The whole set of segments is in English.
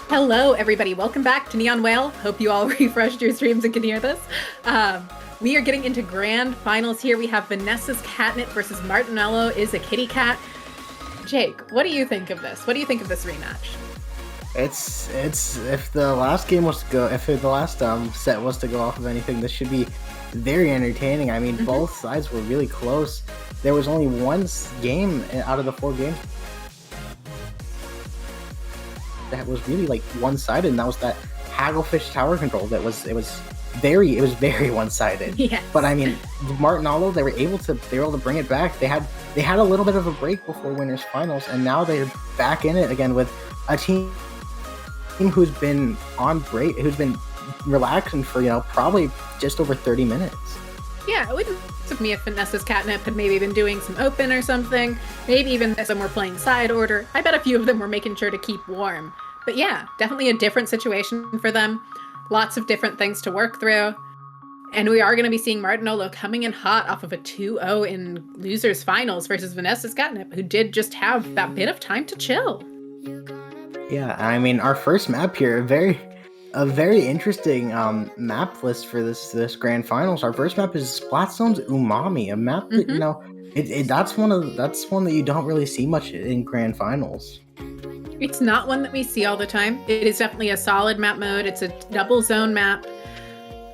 Hello, everybody. Welcome back to Neon Wail. Hope you all refreshed your streams and can hear this. We are getting into grand finals here. We have Vanessa's Catnip versus Martinolo is a Kittycat. Jake, what do you think of this? What do you think of this rematch? It's if the last game was to go, if the last set was to go off of anything, this should be very entertaining. I mean, both sides were really close. There was only one game out of the 4 games that was really like one-sided, and that was that Hagglefish tower control. It was very one-sided. Yes. But I mean, Martinolo, they were able to bring it back. They had a little bit of a break before winners finals, and now they're back in it again with a team who's been on break, who's been relaxing for probably just over 30 minutes. Yeah, it wouldn't surprise me if Vanessa's Catnip had maybe been doing some open or something. Maybe even some were playing side order. I bet a few of them were making sure to keep warm. But yeah, definitely a different situation for them. Lots of different things to work through. And we are going to be seeing Martinolo coming in hot off of a 2-0 in losers finals versus Vanessa's Catnip, who did just have that bit of time to chill. Yeah, I mean, our first map here, a very interesting map list for this grand finals. Our first map is Splatzone's Umami, a map that that's one that you don't really see much in grand finals. It's not one that we see all the time. It is definitely a solid map mode. It's a double zone map,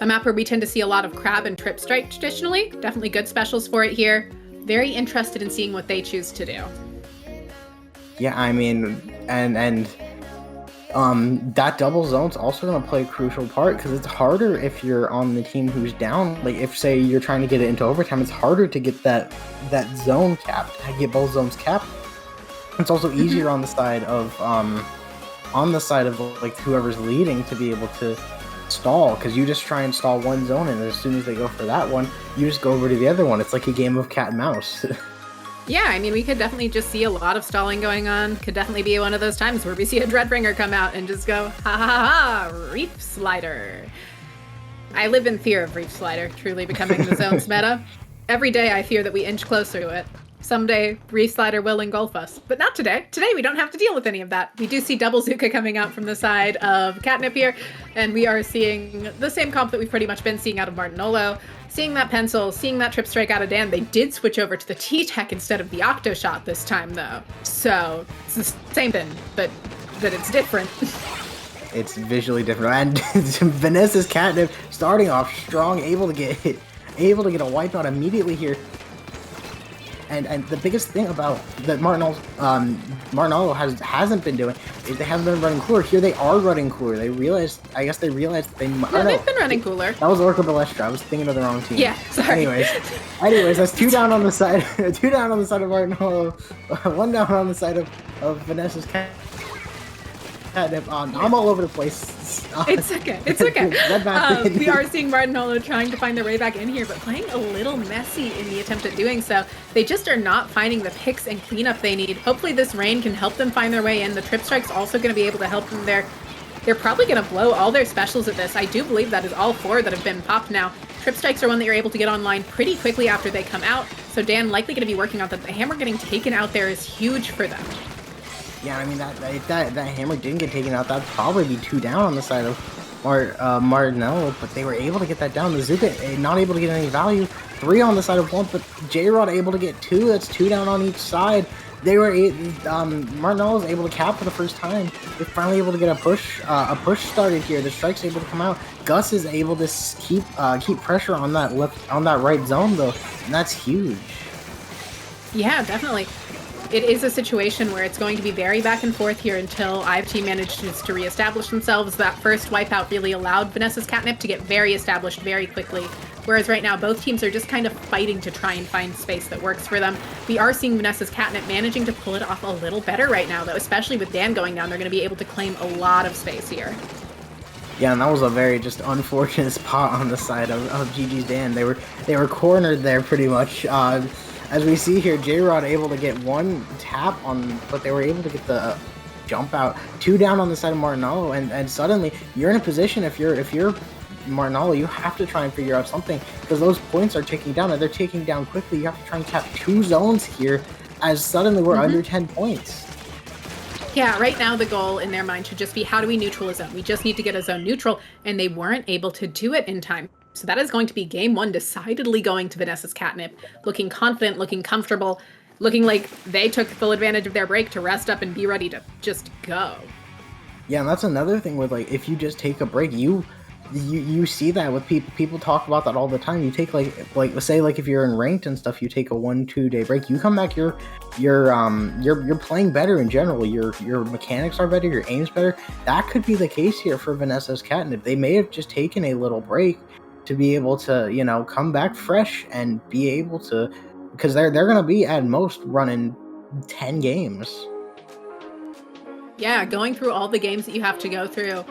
a map where we tend to see a lot of crab and trip strike traditionally. Definitely good specials for it here. Very interested in seeing what they choose to do. Yeah, I mean, and that double zone's also going to play a crucial part, because it's harder if you're on the team who's down. Like, if, say, you're trying to get it into overtime, it's harder to get that zone capped, to get both zones capped. It's also easier on the side of like whoever's leading to be able to stall, because you just try and stall one zone, and as soon as they go for that one, you just go over to the other one. It's like a game of cat and mouse. Yeah, I mean, we could definitely just see a lot of stalling going on. Could definitely be one of those times where we see a Dreadbringer come out and just go, ha ha ha, Reef Slider. I live in fear of Reef Slider truly becoming the zone's meta. Every day I fear that we inch closer to it. Someday, Reef Slider will engulf us. But not today. Today we don't have to deal with any of that. We do see Double Zuka coming out from the side of Catnip here, and we are seeing the same comp that we've pretty much been seeing out of Martinolo. Seeing that pencil, seeing that trip strike out of Dan. They did switch over to the T-Tech instead of the Octo Shot this time, though. So, it's the same thing, but it's different. It's visually different. And Vanessa's Catnip starting off strong, able to get a wipeout immediately here. And the biggest thing about that Martinolo hasn't been doing is they haven't been running cooler. Here they are running cooler. They realized that they might. Yeah, they've been running cooler. That was Orca Balestra. I was thinking of the wrong team. Yeah, sorry. Anyways, that's 2 down on the side. 2 down on the side of Martinolo. 1 down on the side of Vanessa's Catnip. I'm all over the place. It's okay. It's okay. We are seeing Martinolo trying to find their way back in here, but playing a little messy in the attempt at doing so. They just are not finding the picks and cleanup they need. Hopefully this rain can help them find their way in. The Trip Strike's also going to be able to help them there. They're probably going to blow all their specials at this. I do believe that is all 4 that have been popped now. Trip Strikes are one that you're able to get online pretty quickly after they come out, so Dan likely going to be working on that. The hammer getting taken out there is huge for them. Yeah, I mean, that hammer didn't get taken out. That'd probably be 2 down on the side of Martinolo, but they were able to get that down. The Zuka not able to get any value. 3 on the side of 1, but J-Rod able to get 2. That's 2 down on each side. Martinolo was able to cap for the first time. They're finally able to get a push started here. The strike's able to come out. Gus is able to keep pressure on that right zone though, and that's huge. Yeah, definitely. It is a situation where it's going to be very back and forth here until IFT manages to reestablish themselves. That first wipeout really allowed Vanessa's Catnip to get very established very quickly, whereas right now both teams are just kind of fighting to try and find space that works for them. We are seeing Vanessa's Catnip managing to pull it off a little better right now, though, especially with Dan going down. They're going to be able to claim a lot of space here. Yeah, and that was a very just unfortunate spot on the side of GG's Dan. They were cornered there pretty much. As we see here, J-Rod able to get 1 tap on, but they were able to get the jump out. 2 down on the side of Martinolo, and suddenly you're in a position, if you're Martinolo, you have to try and figure out something, because those points are ticking down, and they're ticking down quickly. You have to try and cap 2 zones here, as suddenly we're under 10 points. Yeah, right now the goal in their mind should just be, how do we neutral a zone? We just need to get a zone neutral, and they weren't able to do it in time. So that is going to be game one, decidedly going to Vanessa's Catnip, looking confident, looking comfortable, looking like they took full advantage of their break to rest up and be ready to just go. Yeah, and that's another thing with, like, if you just take a break, you see that with people talk about that all the time. You take like say, like, if you're in ranked and stuff, you take a 1-2 day break, you come back, you're playing better in general, your mechanics are better, your aim's better. That could be the case here for Vanessa's Catnip. They may have just taken a little break to be able to, you know, come back fresh and be able to, because they're gonna be at most running 10 games. Yeah, going through all the games that you have to go through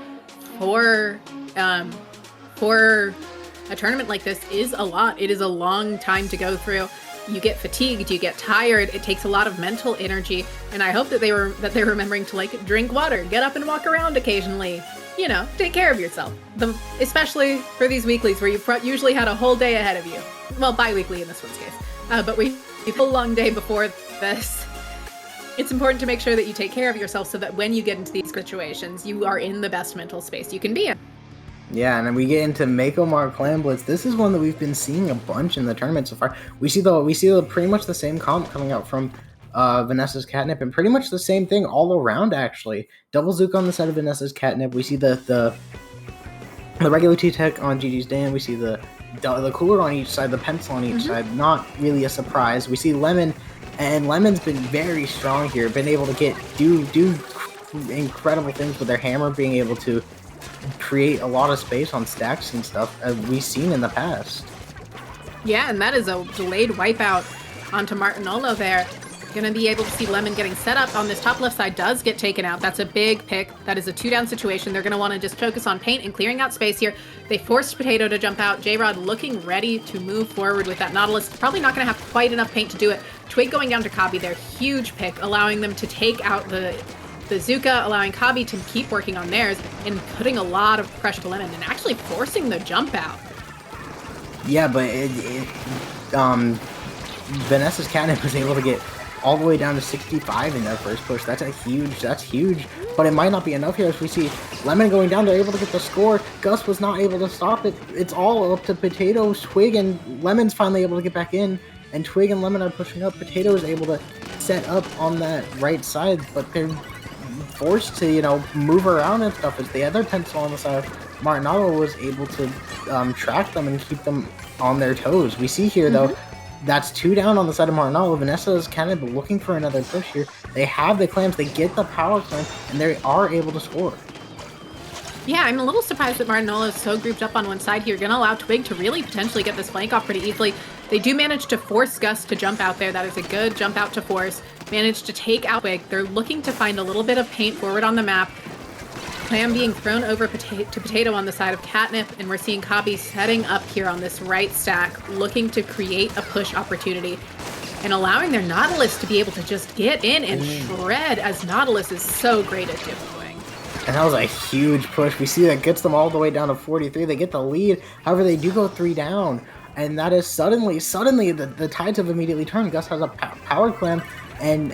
for a tournament like this is a lot. It is a long time to go through. You get fatigued, you get tired. It takes a lot of mental energy, and I hope that they're remembering to, like, drink water, get up and walk around occasionally. You know, take care of yourself. Especially for these weeklies where you've usually had a whole day ahead of you. Well, bi-weekly in this one's case, but we have a long day before this. It's important to make sure that you take care of yourself so that when you get into these situations, you are in the best mental space you can be in. Yeah, and then we get into Mako Mark Clan Blitz. This is one that we've been seeing a bunch in the tournament so far. We see the pretty much the same comp coming out from Vanessa's Catnip, and pretty much the same thing all around, actually. Double Zook on the side of Vanessa's Catnip. We see the regular T-Tech on GG's Dan. We see the cooler on each side, the pencil on each side. Not really a surprise. We see Lemon, and Lemon's been very strong here. Been able to do incredible things with their hammer, being able to create a lot of space on stacks and stuff, as we've seen in the past. Yeah, and that is a delayed wipeout onto Martinolo there. Going to be able to see Lemon getting set up on this top left side, does get taken out. That's a big pick. That is a 2-down situation. They're going to want to just focus on paint and clearing out space here. They forced Potato to jump out. J-Rod looking ready to move forward with that Nautilus. Probably not going to have quite enough paint to do it. Twig going down to Kabi there. Huge pick, allowing them to take out the Zuka, allowing Kabi to keep working on theirs and putting a lot of pressure to Lemon and actually forcing the jump out. Yeah, but Vanessa's Catnip was able to get all the way down to 65 in their first push. That's huge, but it might not be enough here. As we see Lemon going down, they're able to get the score. Gus was not able to stop it. It's all up to Potato, Twig, and Lemon's finally able to get back in, and Twig and Lemon are pushing up. Potato is able to set up on that right side, but they're forced to, you know, move around and stuff, as the other pencil on the side of Martinolo was able to track them and keep them on their toes. We see here, though, that's 2 down on the side of Martinolo. Vanessa is kind of looking for another push here. They have the clams, they get the power clam, and they are able to score. Yeah, I'm a little surprised that Martinolo is so grouped up on one side here. Gonna allow Twig to really potentially get this flank off pretty easily. They do manage to force Gus to jump out there. That is a good jump out to force. Managed to take out Twig. They're looking to find a little bit of paint forward on the map. Clam being thrown over to Potato on the side of Catnip, and we're seeing Kabi setting up here on this right stack, looking to create a push opportunity and allowing their Nautilus to be able to just get in and shred, as Nautilus is so great at doing. And that was a huge push. We see that gets them all the way down to 43. They get the lead. However, they do go 3 down. And that is suddenly the tides have immediately turned. Gus has a power clam, and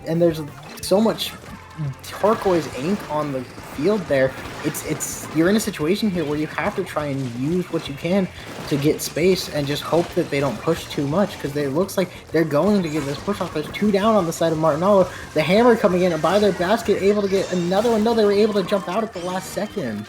there's so much turquoise ink on the field there. You're in a situation here where you have to try and use what you can to get space and just hope that they don't push too much, because it looks like they're going to get this push off. There's 2 down on the side of Martinolo. The hammer coming in and by their basket, able to get another one. No, they were able to jump out at the last second.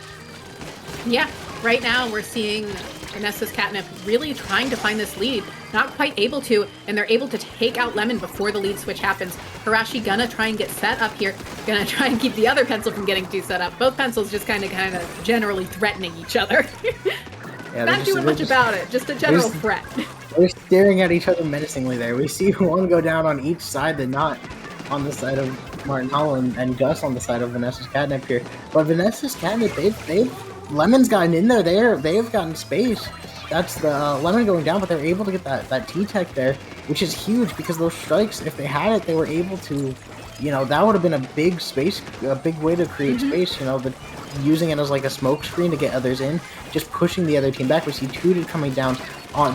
Yeah, right now we're seeing Vanessa's Catnip really trying to find this lead, not quite able to, and they're able to take out Lemon before the lead switch happens. Hirashi gonna try and get set up here, gonna try and keep the other pencil from getting too set up. Both pencils just kind of generally threatening each other. Yeah, not doing much about it, just a general threat. They're staring at each other menacingly there. We see one go down on each side, but not on the side of Martinolo and Gus on the side of Vanessa's Catnip here. But Vanessa's Catnip, Lemon's gotten in there. They've gotten space. That's the Lemon going down, but they're able to get that T-Tech there, which is huge, because those strikes, if they had it, they were able to, you know, that would have been a big way to create space, you know, but using it as like a smoke screen to get others in, just pushing the other team back. We see Tooted coming down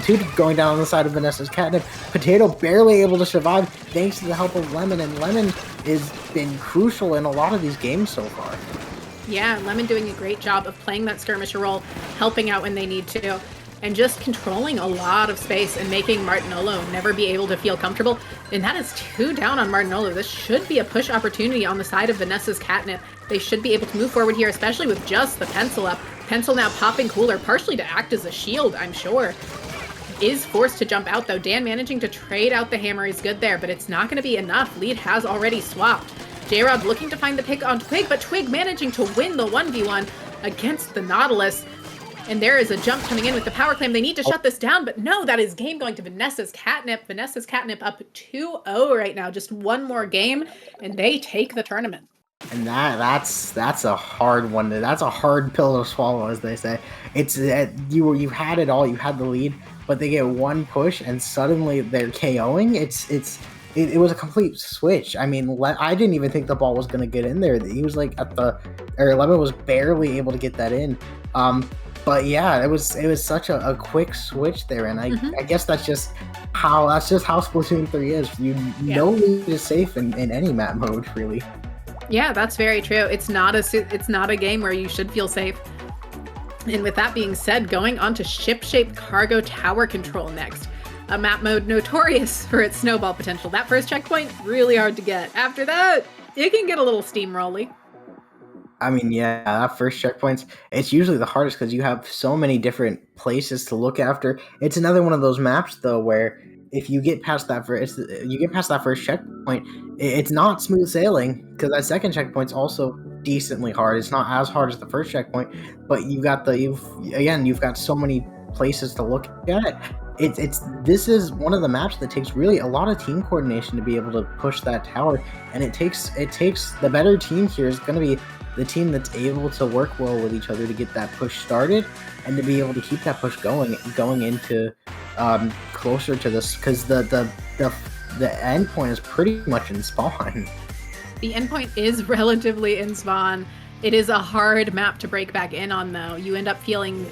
Tooted going down on the side of Vanessa's Catnip. Potato barely able to survive thanks to the help of Lemon, and Lemon is been crucial in a lot of these games so far. Yeah, Lemon doing a great job of playing that skirmisher role, helping out when they need to, and just controlling a lot of space and making Martinolo never be able to feel comfortable. And that is 2 down on Martinolo. This should be a push opportunity on the side of Vanessa's Catnip. They should be able to move forward here, especially with just the pencil up. Pencil now popping Cooler, partially to act as a shield, I'm sure. Is forced to jump out, though. Dan managing to trade out the hammer is good there, but it's not going to be enough. Lead has already swapped. J-Rod looking to find the pick on Twig, but Twig managing to win the 1v1 against the Nautilus. And there is a jump coming in with the power claim. They need to shut this down, but no, that is game going to Vanessa's Catnip. Vanessa's Catnip up 2-0 right now. Just one more game, and they take the tournament. And that's a hard one. That's a hard pill to swallow, as they say. It's you had it all. You had the lead, but they get one push, and suddenly they're KOing. It was a complete switch. I mean, I didn't even think the ball was going to get in there. He was like Lemon was barely able to get that in. But yeah, it was such a quick switch there, and I guess that's just how Splatoon 3 is. No lead is safe in any map mode, really. Yeah, that's very true. It's not a game where you should feel safe. And with that being said, going on to ship-shaped cargo tower control next. A map mode notorious for its snowball potential. That first checkpoint, really hard to get. After that, it can get a little steamrolly. I mean, yeah, that first checkpoint's, it's usually the hardest because you have so many different places to look after. It's another one of those maps, though, where if you get past that first checkpoint, it's not smooth sailing, because that second checkpoint's also decently hard. It's not as hard as the first checkpoint, but you've got so many places to look at. This is one of the maps that takes really a lot of team coordination to be able to push that tower, and it takes the better team here is going to be the team that's able to work well with each other to get that push started and to be able to keep that push going into closer to this, because the end point is pretty much in spawn. The endpoint is relatively in spawn. It is a hard map to break back in on, though. You end up feeling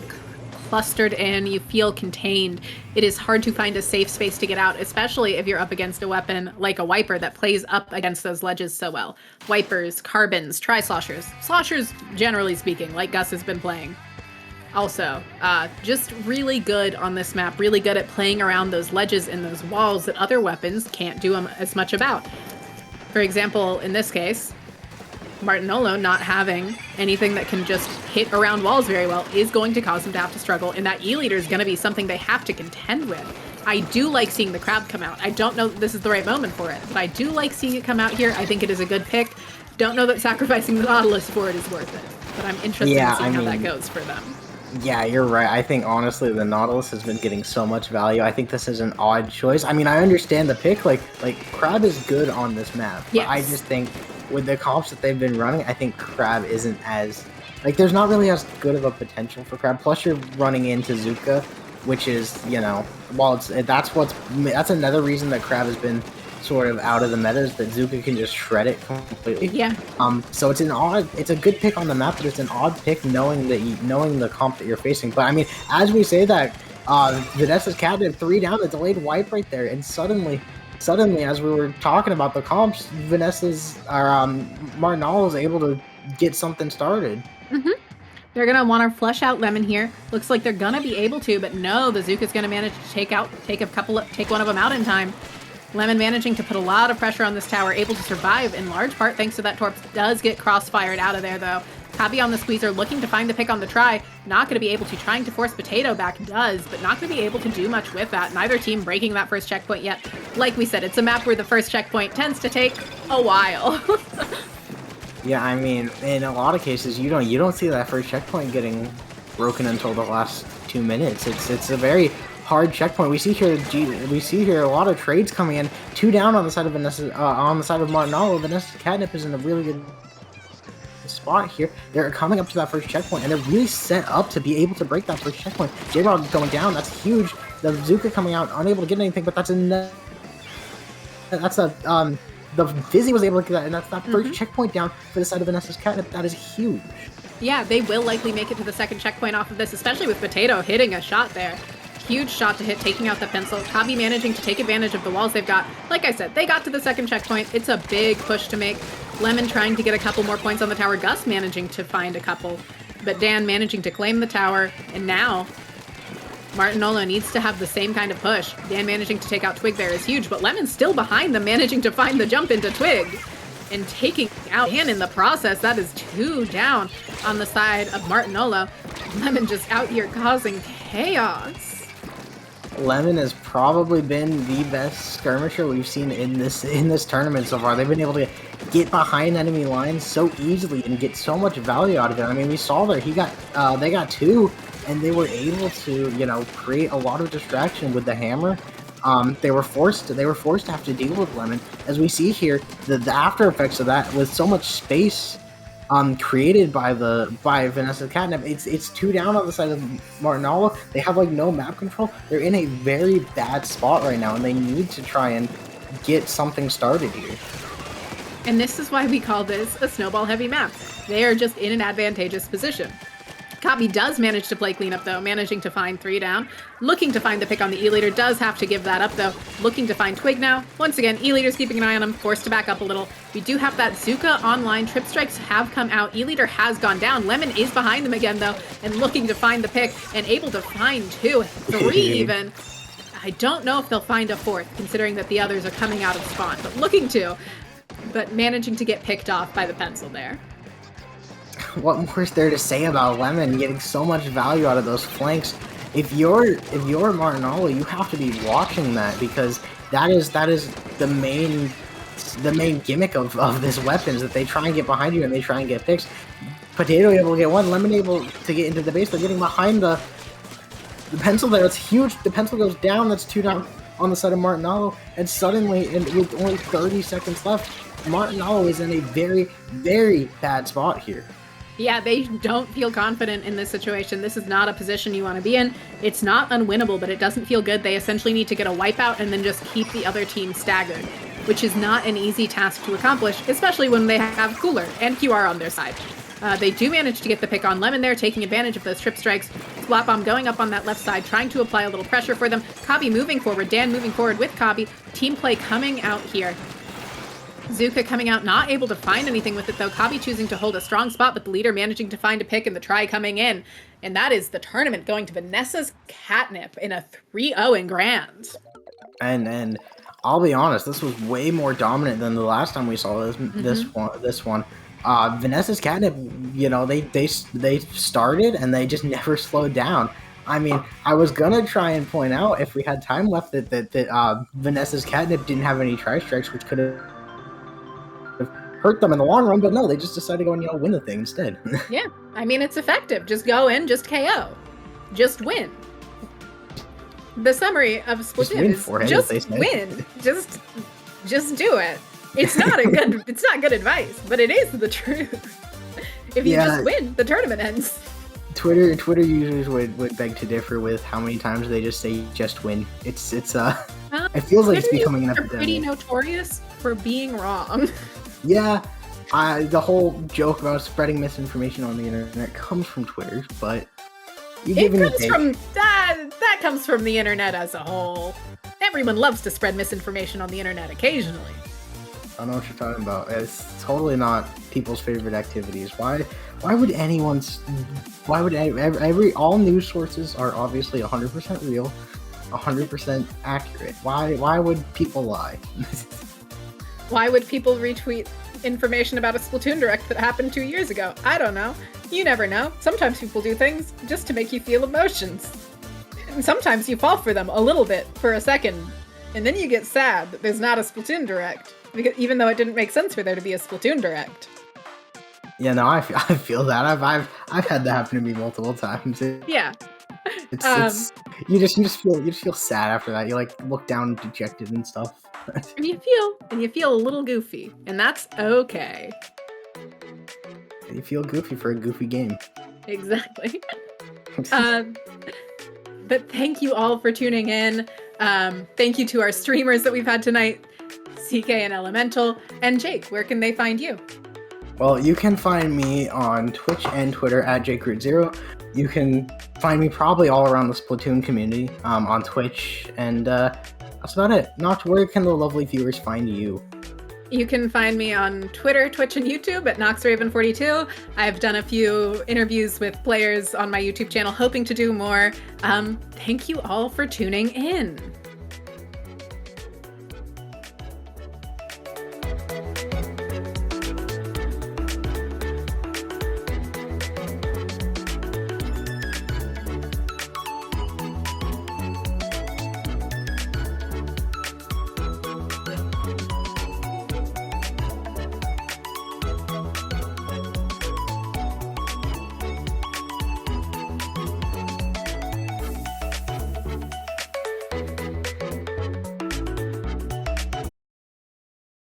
clustered in, you feel contained. It is hard to find a safe space to get out, especially if you're up against a weapon like a Wiper that plays up against those ledges so well. Wipers, Carbons, Tri-Sloshers. Sloshers, generally speaking, like Gus has been playing. Also, just really good on this map, really good at playing around those ledges and those walls that other weapons can't do as much about. For example, in this case, Martinolo not having anything that can just hit around walls very well is going to cause him to have to struggle, and that E-leader is going to be something they have to contend with. I do like seeing the crab come out. I don't know that this is the right moment for it, but I do like seeing it come out here. I think it is a good pick. Don't know that sacrificing the Nautilus for it is worth it, but I'm interested in seeing how that goes for them. Yeah, you're right. I think, honestly, the Nautilus has been getting so much value. I think this is an odd choice. I mean, I understand the pick. Like Crab is good on this map. But yes. I just think with the comps that they've been running, I think Crab isn't as... there's not really as good of a potential for Crab. Plus, you're running into Zuka, which is, that's another reason that Crab has been sort of out of the meta, is that Zuka can just shred it completely. Yeah. So it's a good pick on the map, but it's an odd pick knowing the comp that you're facing. But I mean, as we say that, Vanessa's Catnip 3 down, the delayed wipe right there, and suddenly, as we were talking about the comps, Martinolo is able to get something started. Mm-hmm. They're going to want to flush out Lemon here. Looks like they're going to be able to, but no, the Zuka's going to manage to take one of them out in time. Lemon managing to put a lot of pressure on this tower, able to survive in large part thanks to that Torp. Does get crossfired out of there, though. Kabi on the squeezer, looking to find the pick on the try. Not going to be able to. Trying to force Potato back, does, but not going to be able to do much with that. Neither team breaking that first checkpoint yet. Like we said, it's a map where the first checkpoint tends to take a while. Yeah, I mean, in a lot of cases, you don't see that first checkpoint getting broken until the last 2 minutes. It's a very hard checkpoint. We see here a lot of trades coming in. 2 down on the side of Vanessa, on the side of Martinolo. Vanessa's Catnip is in a really good spot here. They're coming up to that first checkpoint, and they're really set up to be able to break that first checkpoint. J-Rod going down. That's huge. The Zuka coming out, unable to get anything, but the Fizzy was able to get that, and that's that first checkpoint down for the side of Vanessa's Catnip. That is huge. Yeah, they will likely make it to the second checkpoint off of this, especially with Potato hitting a shot there. huge shot to hit, taking out the pencil. Kabi managing to take advantage of the walls they've got. Like I said, they got to the second checkpoint. It's a big push to make. Lemon trying to get a couple more points on the tower. Gus managing to find a couple. But Dan managing to claim the tower. And now Martinolo needs to have the same kind of push. Dan managing to take out Twig there is huge, but Lemon's still behind them, managing to find the jump into Twig and taking out Dan in the process. That is 2 down on the side of Martinolo. Lemon just out here causing chaos. Lemon has probably been the best skirmisher we've seen in this tournament so far. They've been able to get behind enemy lines so easily and get so much value out of it. I mean, we saw there they got 2, and they were able to, you know, create a lot of distraction with the hammer. They were forced to have to deal with Lemon. As we see here, the after effects of that, with so much space created by Vanessa Catnip, it's 2 down on the side of Martinolo. They have like no map control. They're in a very bad spot right now, and they need to try and get something started here. And this is why we call this a snowball heavy map. They are just in an advantageous position. Kabi does manage to play cleanup, though, managing to find 3 down. Looking to find the pick on the E-Leader, does have to give that up, though. Looking to find Twig now. Once again, E-Leader's keeping an eye on him, forced to back up a little. We do have that Zuka online. Trip strikes have come out. E-Leader has gone down. Lemon is behind them again, though, and looking to find the pick, and able to find 2, 3 even. I don't know if they'll find a 4th, considering that the others are coming out of spawn, but looking to. But managing to get picked off by the pencil there. What more is there to say about Lemon getting so much value out of those flanks? If you're Martinolo, you have to be watching that, because that is the main gimmick of this weapon, is that they try and get behind you and they try and get picks. Potato able to get 1, Lemon able to get into the base. They're getting behind the pencil there. It's huge. The pencil goes down. That's 2 down on the side of Martinolo, and suddenly, and with only 30 seconds left, Martinolo is in a very, very bad spot here. Yeah, they don't feel confident in this situation. This is not a position you want to be in. It's not unwinnable, but it doesn't feel good. They essentially need to get a wipeout and then just keep the other team staggered, which is not an easy task to accomplish, especially when they have Cooler and QR on their side. They do manage to get the pick on Lemon there, taking advantage of those trip strikes. Splat Bomb going up on that left side, trying to apply a little pressure for them. Kabi moving forward, Dan moving forward with Kabi. Team play coming out here. Zuka coming out, not able to find anything with it, though. Kabi choosing to hold a strong spot, but the leader managing to find a pick and the try coming in. And that is the tournament going to Vanessa's Catnip in a 3-0 in Grand. And I'll be honest, this was way more dominant than the last time we saw this one. Vanessa's Catnip, you know, they started and they just never slowed down. I mean, I was gonna try and point out, if we had time left, that Vanessa's Catnip didn't have any tri-strikes, which could have hurt them in the long run, but no, they just decided to go and, you know, win the thing instead. Yeah, I mean, it's effective. Just go in, just KO. Just win. The summary of Splatoon is just win. Just do it. It's not good advice, but it is the truth. If you just win, the tournament ends. Twitter users would beg to differ with how many times they just say just win. It feels like it's becoming an epidemic. Pretty notorious for being wrong. Yeah, the whole joke about spreading misinformation on the internet comes from Twitter, but that comes from the internet as a whole. Everyone loves to spread misinformation on the internet occasionally. I don't know what you're talking about. It's totally not people's favorite activities. Why would all news sources are obviously 100% real, 100% accurate. Why would people lie? Why would people retweet information about a Splatoon Direct that happened 2 years ago? I don't know. You never know. Sometimes people do things just to make you feel emotions. And sometimes you fall for them a little bit for a second, and then you get sad that there's not a Splatoon Direct, because even though it didn't make sense for there to be a Splatoon Direct. Yeah, no, I feel that. I've had that happen to me multiple times. Yeah. It's you just feel sad after that. You like look down dejected and stuff. and you feel a little goofy, and that's okay. You feel goofy for a goofy game. Exactly. But thank you all for tuning in. Thank you to our streamers that we've had tonight, CK and Elemental. And Jake, where can they find you? Well, you can find me on Twitch and Twitter at JakeRoot0. You can find me probably all around the Splatoon community, on Twitch, and that's about it. Nox, where can the lovely viewers find you? You can find me on Twitter, Twitch, and YouTube at NoxRaven42. I've done a few interviews with players on my YouTube channel, hoping to do more. Thank you all for tuning in.